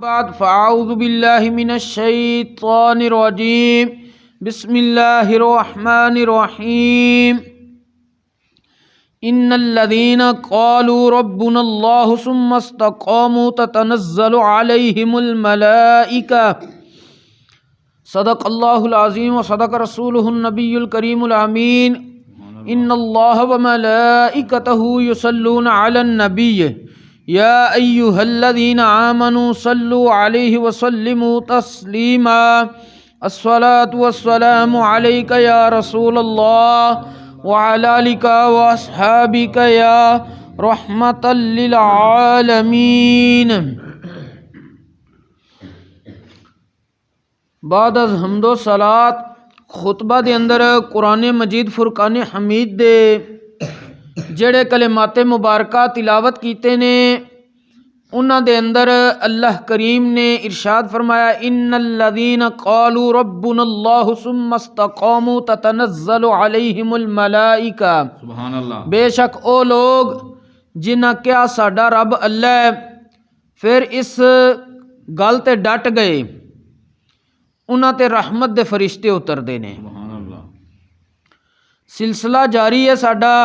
بعد فاعوذ باللہ من الشیطان الرجیم بسم اللہ الرحمن الرحیم ان الذین قالوا ربنا اللہ ثم استقاموا تتنزل علیہم الملائکہ صدق اللہ العظیم وصدق رسولہ النبی الکریم الامین ان اللہ وملائکتہ یصلون علی النبی یا ایہا الذین آمنوا صلوا علیہ وسلموا تسلیما الصلاة والسلام علیک یا رسول اللہ وعلی آلک واصحابک یا رحمتا للعالمین۔ بعد از حمد و صلات خطبہ دے اندر قرآن مجید فرقان حمید دے جڑے کلمات مبارکہ تلاوت کیتے نے انہاں دے اندر اللہ کریم نے ارشاد فرمایا ان الذین قالوا ربنا اللہ ثم استقاموا تتنزل علیہم الملائکہ، سبحان اللہ، بے شک او لوگ جنہاں کیا ساڈا رب اللہ ہے پھر اس گل تے ڈٹ گئے انہاں تے رحمت دے فرشتے اتردے نے۔ سبحان اللہ، سلسلہ جاری ہے ساڈا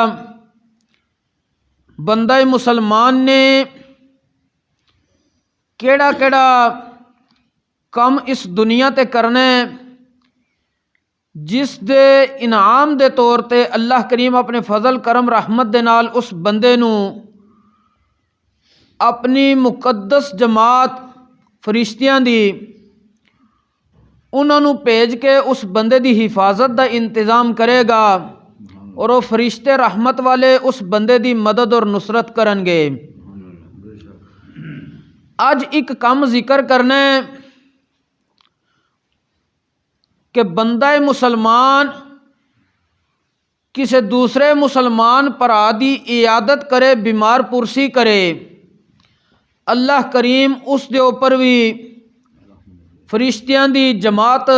بندہ مسلمان نے کیڑا کیڑا کم اس دنیا تے کرنا ہے جس دے انعام دے طور تے اللہ کریم اپنے فضل کرم رحمت دے نال اس بندے نو اپنی مقدس جماعت فرشتیاں دی انہاں نو بھیج کے اس بندے دی حفاظت دا انتظام کرے گا اور وہ فرشتے رحمت والے اس بندے دی مدد اور نصرت کرن گے۔ اج ایک کم ذکر کرنا ہے کہ بندہ مسلمان کسی دوسرے مسلمان پرا دی عیادت کرے، بیمار پرسی کرے، اللہ کریم اس دے اوپر بھی فرشتیاں دی جماعت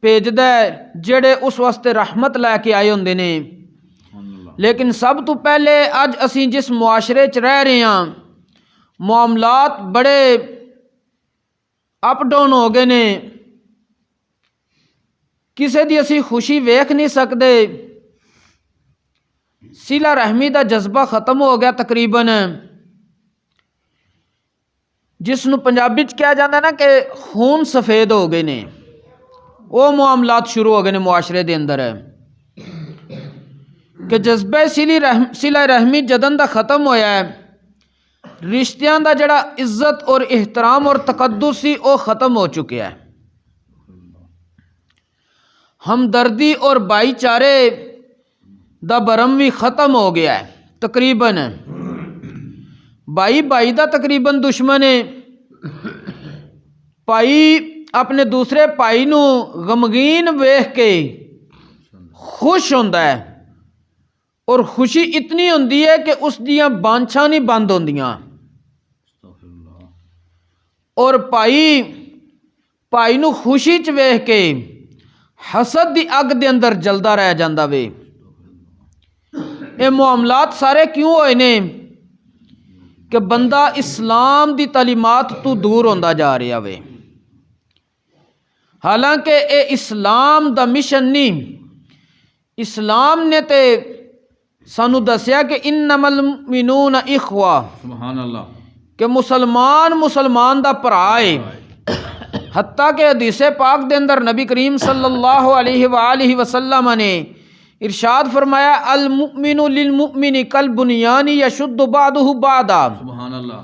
بھیجدا ہے جڑے اس واسطے رحمت لے کے آئے ہوندے نے۔ لیکن سب تو پہلے اج اسی جس معاشرے چ رہ رہے ہاں معاملات بڑے اپ ڈاؤن ہو گئے نے، کسے دی اسی خوشی ویکھ نہیں سکدے، صلہ رحمی دا جذبہ ختم ہو گیا تقریباً، جس نو پنجابی چ کہا جاتا ہے نا کہ خون سفید ہو گئے نے، وہ معاملات شروع ہو گئے نے معاشرے دے اندر کہ جذبہ صلہ رحمی جدن دا ختم ہویا ہے، رشتیاں دا جڑا عزت اور احترام اور تقدس سی وہ ختم ہو چکیا ہے، ہمدردی اور بھائی چارے دا برم بھی ختم ہو گیا ہے تقریباً، بھائی بھائی دا تقریباً دشمن ہے، بھائی اپنے دوسرے بھائی نو غمگین ویکھ کے خوش ہوندا ہے اور خوشی اتنی ہوندی ہے کہ اس دیاں بانچھاں نہیں بند ہوندیاں، اور بھائی نو خوشی چ ویکھ کے حسد دی اگ دے اندر جلدا رہ جاندا وے۔ اے معاملات سارے کیوں ہوئے نے کہ بندہ اسلام دی تعلیمات تو دور ہوندا جا رہا وے، حالانکہ اے اسلام دا مشن نہیں، اسلام نے تے سانو دسیا کہ انما المؤمنون اخوہ، سبحان اللہ، کہ مسلمان دا بھرا ہے، حتیٰ کہ حدیث پاک دے اندر نبی کریم صلی اللہ علیہ وآلہ وسلم نے ارشاد فرمایا المؤمن للمؤمن کالبنیان یشد بعضہ بعضا، سبحان اللہ،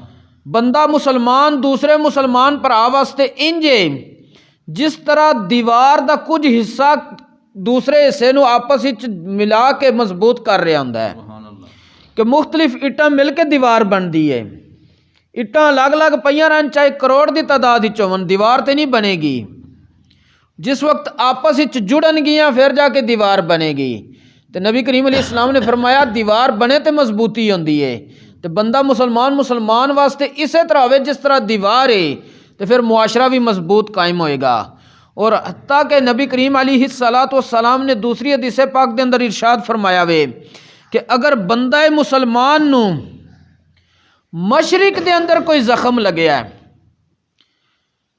بندہ مسلمان دوسرے مسلمان بھرا واسطے انجے جس طرح دیوار دا کچھ حصہ دوسرے حصے نو آپس وچ ملا کے مضبوط کر رہا ہوندا ہے، سبحان اللہ، کہ مختلف اٹاں مل کے دیوار بنتی ہے، اٹاں الگ الگ پئیاں رہن چاہے کروڑ دی تعداد وچ ہون دیوار تے نہیں بنے گی، جس وقت آپس وچ جڑن گیاں پھر جا کے دیوار بنے گی۔ تو نبی کریم علیہ السلام نے فرمایا دیوار بنے تے مضبوطی ہوندی ہے، تو بندہ مسلمان واسطے اسی طرح ہوئے جس طرح دیوار ہے تو پھر معاشرہ بھی مضبوط قائم ہوئے گا۔ اور حتیٰ کہ نبی کریم علیہ السلام نے دوسری حدیث پاک دے اندر ارشاد فرمایا وے کہ اگر بندہ مسلمان نو مشرق دے اندر کوئی زخم لگیا ہے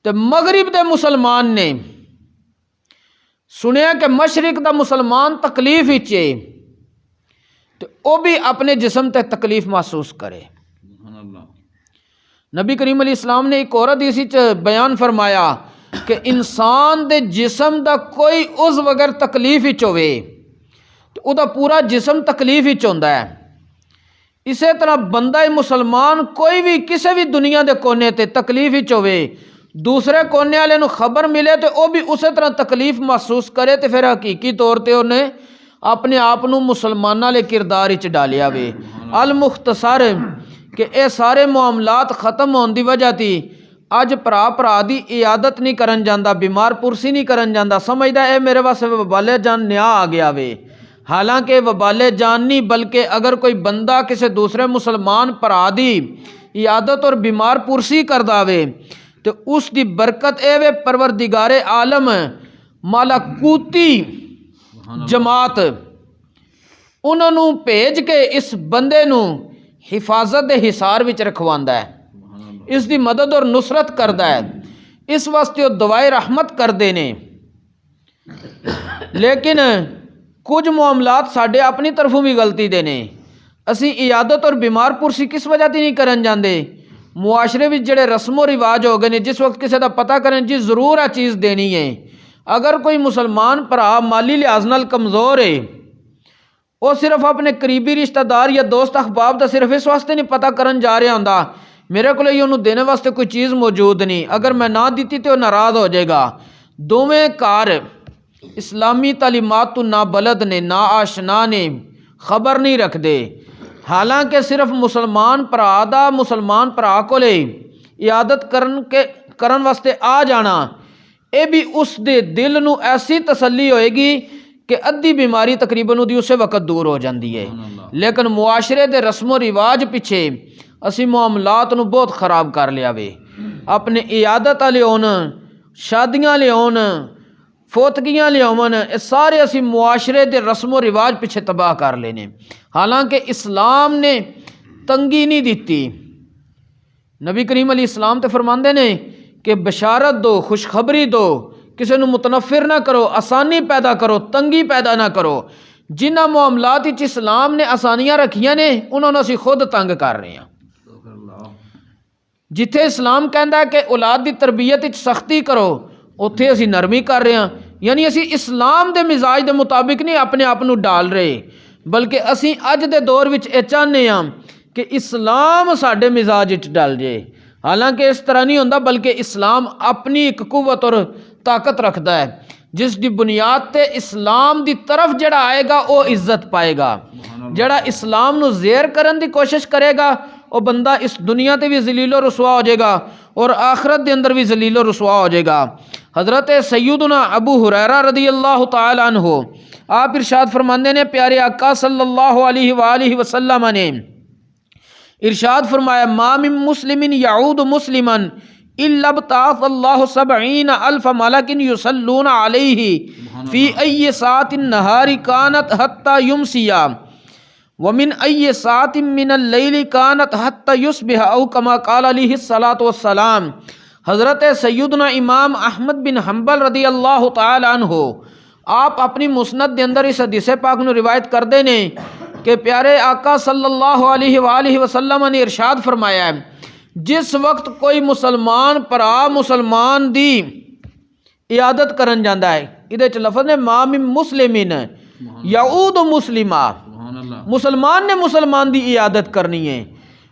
تے مغرب دے مسلمان نے سنیا کہ مشرق دا مسلمان تکلیف وچ ہے تے او بھی اپنے جسم تے تکلیف محسوس کرے۔ سبحان اللہ، نبی کریم علیہ السلام نے ایک اور حدیث وچ بیان فرمایا کہ انسان دے جسم دا کوئی عضو اگر تکلیف وچ ہوے تے او دا پورا جسم تکلیف وچ ہوندا ہے۔ اسی طرح بندہ مسلمان کوئی بھی کسی بھی دنیا دے کونے تے تکلیف وچ ہوے، دوسرے کونے والے نو خبر ملے تے او بھی اسی طرح تکلیف محسوس کرے تے پھر حقیقی طور تے انہیں اپنے آپ نو مسلماناں والے کردار وچ ڈالیا وے۔ المختصر کہ اے سارے معاملات ختم ہون دی وجہ تی اج بھرا دی عیادت نہیں کرن جاندا، بیمار پرسی نہیں کرن جاندا، سمجھدا اے میرے واسطے وبال جان نیا آ گیا وے۔ حالانکہ وبال جان نہیں، بلکہ اگر کوئی بندہ کسی دوسرے مسلمان بھرا دی عیادت اور بیمار پرسی کردا وے تو اس دی برکت اے وے پروردگار عالم ملکوتی جماعت انہاں نوں بھیج کے اس بندے نوں حفاظت دے حصار وچ رکھواندا ہے، اس دی مدد اور نصرت کردا ہے، اس واسطے وہ دعائے رحمت کردے نے۔ لیکن کچھ معاملات ساڈے اپنی طرفوں بھی غلطی دے نے، اسی عیادت اور بیمار پرسی کس وجہ تے نہیں کرن جاندے؟ معاشرے وچ جڑے رسم و رواج ہو گئے نے، جس وقت کسی دا پتہ کرن جی ضرور آ چیز دینی ہے، اگر کوئی مسلمان بھرا مالی لحاظ نال کمزور ہے، وہ صرف اپنے قریبی رشتہ دار یا دوست احباب دا صرف اس واسطے نہیں پتہ کرن جا رہا ہوندا میرے کو انہوں دینے واسطے کوئی چیز موجود نہیں، اگر میں نہ دیتی تو وہ ناراض ہو جائے گا۔ دوویں کار اسلامی تعلیمات تو نہ بلد نے، نہ آشنا نے، خبر نہیں رکھ دے۔ حالانکہ صرف مسلمان بھرا دا مسلمان بھرا کو لے عیادت کرن واسطے آ جانا، اے بھی اس دے دل نو ایسی تسلی ہوئے گی کہ ادھی بیماری تقریباً دی اسے وقت دور ہو جاندی ہے۔ لیکن معاشرے دے رسم و رواج پیچھے اسی معاملات نو بہت خراب کر لیا وے، اپنے عیادت والے ہون، شادیاں لے ہون، فوتگیاں لے ہون، اے سارے اسی معاشرے دے رسم و رواج پیچھے تباہ کر لینے۔ حالانکہ اسلام نے تنگی نہیں دیتی، نبی کریم علیہ السلام تے فرماندے نے کہ بشارت دو، خوشخبری دو، کسی نو متنفر نہ کرو، آسانی پیدا کرو، تنگی پیدا نہ کرو۔ جنہ معاملات وچ اسلام نے آسانیاں رکھیاں نے انہوں نے اسی خود تنگ کر رہے ہیں۔ جتھے اسلام کہندا ہے کہ اولاد دی تربیت وچ سختی کرو، اوتھے اسی نرمی کر رہے ہیں، یعنی اسی اسلام دے مزاج دے مطابق نہیں اپنے آپ نو ڈال رہے، بلکہ اسی اج دے دور وچ اے چاہنے ہاں کہ اسلام ساڈے مزاج وچ ڈال جائے۔ حالانکہ اس طرح نہیں ہوندا، بلکہ اسلام اپنی ایک قوت اور طاقت رکھدا ہے، جس دی بنیاد تے اسلام دی طرف جڑا آئے گا وہ عزت پائے گا، جڑا اسلام نو زیر کرن دی کوشش کرے گا وہ بندہ اس دنیا تے بھی ذلیل و رسوا ہو جائے گا اور آخرت دے اندر بھی ذلیل و رسوا ہو جائے گا۔ حضرت سیدنا ابو ہریرہ رضی اللہ تعالی عنہ آپ ارشاد فرماندے نے، پیارے آقا صلی اللہ علیہ وآلہ وسلم نے ارشاد فرمایا، ما من مسلم یعود مسلما الا ابتعث اللہ 70,000 ملک یصلون علیہ فی ای ساعۃ النہار کانت حتی یمسیا ومن ای ساعۃ من اللیل کانت حتی یصبح او کما قال علیہ الصلاۃ والسلام۔ حضرت سیدنا امام احمد بن حنبل رضی اللہ تعالی عنہ آپ اپنی مسند دے اندر اس حدیث پاک نو روایت کردے نے کہ پیارے آقا صلی اللہ علیہ وآلہ وسلم نے ارشاد فرمایا ہے، جس وقت کوئی مسلمان پرا مسلمان دی عیادت کرن جاندا ہے، ادھے چ لفظ نے ما من مسلمین یعود مسلمہ، مسلمان نے مسلمان دی عیادت کرنی ہے،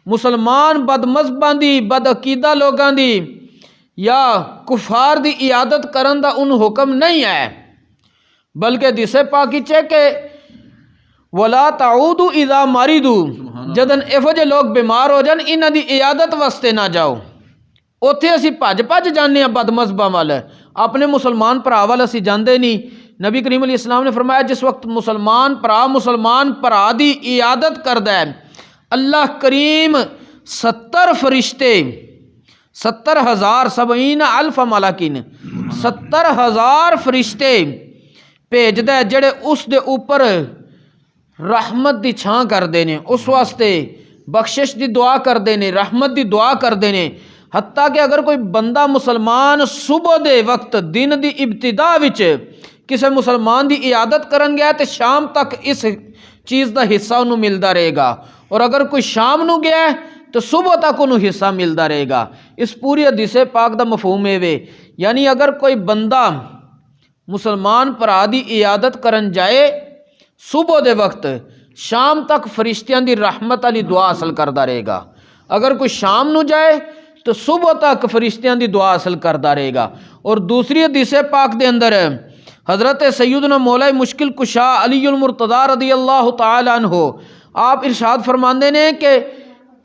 مسلمان بد مذہباں دی، بد عقیدہ لوگاں دی یا کفار دی عیادت کرن دا ان حکم نہیں ہے، بلکہ دسے پاکی چے کہ ولا تعودوا اذا مرضوا، جدن ایہو جے لوگ بیمار ہو جان انہاں دی عیادت واسطے نہ جاؤ۔ اوتھے اسی بھج جانے ہیں بد مذہباں وال، اپنے مسلمان بھرا وال اسی جاندے نہیں۔ نبی کریم علیہ السلام نے فرمایا، جس وقت مسلمان بھرا دی عیادت کردا ہے، اللہ کریم 70 فرشتے 70,000 70,000 ملکین 70,000 فرشتے بھیجدا ہے جڑے اس دے اوپر رحمت دی چھاں کردے نے، اس واسطے بخشش دی دعا کردے نے، رحمت دی دعا کردے نے۔ حتیٰ کہ اگر کوئی بندہ مسلمان صبح دے وقت دن دی ابتدا وچ کسی مسلمان دی عیادت کرن گیا تے شام تک اس چیز دا حصہ انہوں ملدا رہے گا، اور اگر کوئی شام نو گیا ہے تو صبح تک انہوں حصہ ملدا رہے گا۔ اس پوری حدیث پاک دا مفہوم ہے یعنی اگر کوئی بندہ مسلمان بھرا دی عیادت کرن جائے صبح دے وقت، شام تک فرشتیاں دی رحمت علی دعا حاصل کردا رہے گا۔ اگر کوئی شام نو جائے تو صبح تک فرشتیاں دی دعا حاصل کردا رہے گا۔ اور دوسری حدیث پاک دے اندر حضرت سیدنا مولا مشکل کشا علی المرتضی رضی اللہ تعالی عنہ آپ ارشاد فرماندے نے کہ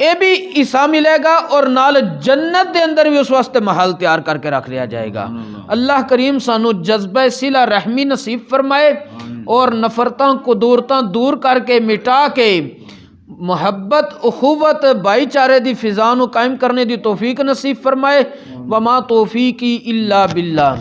اے بھی حصہ ملے گا اور نال جنت دے اندر بھی اس واسطے محل تیار کر کے رکھ لیا جائے گا۔ اللہ کریم سانو جذبہ صلہ رحمی نصیب فرمائے اور نفرتاں قدورتاں دور کر کے مٹا کے محبت اخوت بھائی چارے دی فضا نو قائم کرنے دی توفیق نصیب فرمائے۔ وما توفیقی الا باللہ۔